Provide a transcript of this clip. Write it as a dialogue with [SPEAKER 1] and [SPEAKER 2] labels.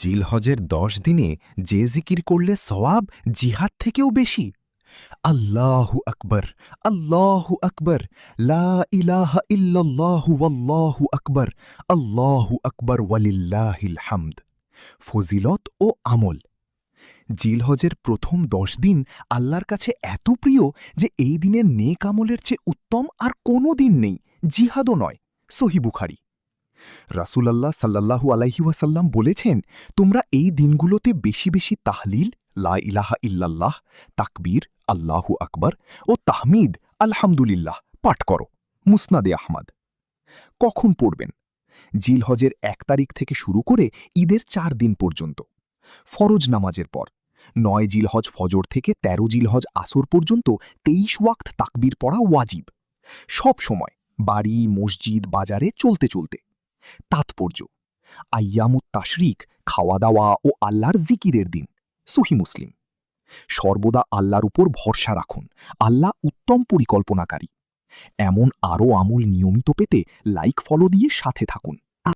[SPEAKER 1] জিলহজের ১০ দিনে যে জিকির করলে সওয়াব জিহাদ থেকেও বেশি। আল্লাহু আকবার, আল্লাহু আকবার, লা ইলাহা ইল্লাল্লাহু ওয়াল্লাহু আকবার, আল্লাহু আকবার ওয়ালিল্লাহিল হামদ। ফজিলত ও আমল। জিলহজের প্রথম ১০ দিন আল্লাহর কাছে এত প্রিয় যে এই দিনের নেক আমলের চেয়ে উত্তম আর কোনো দিন নেই, জিহাদও নয়। সহিহ বুখারী। রাসূলুল্লাহ সাল্লাল্লাহু আলাইহি ওয়াসাল্লাম বলেছেন, তোমরা এই দিনগুলোতে বেশি বেশি তাহলিল, লা ইলাহা ইল্লাল্লাহ, তাকবীর, আল্লাহু আকবার ও তাহমিদ, আলহামদুলিল্লাহ পাঠ করো। মুসনাদে আহমদ। কখন পড়বেন? জিলহজের ১ তারিখ থেকে শুরু করে ঈদের ৪ দিন পর্যন্ত। ফরজ নামাজের পর ৯ জিলহজ ফজর থেকে ১৩ জিলহজ আসর পর্যন্ত ২৩ ওয়াক্ত তাকবীর পড়া ওয়াজিব। সব সময় বাড়ি, মসজিদ, বাজারে চলতে চলতে। তাৎপর্য: আইয়ামুত তাশরিক খাওয়া দাওয়া ও আল্লাহর জিকিরের দিন। সহিহ মুসলিম। সর্বদা আল্লাহর উপর ভরসা রাখুন, আল্লাহ উত্তম পরিকল্পনাকারী। এমন আরও আমল নিয়মিত পেতে লাইক ফলো দিয়ে সাথে থাকুন।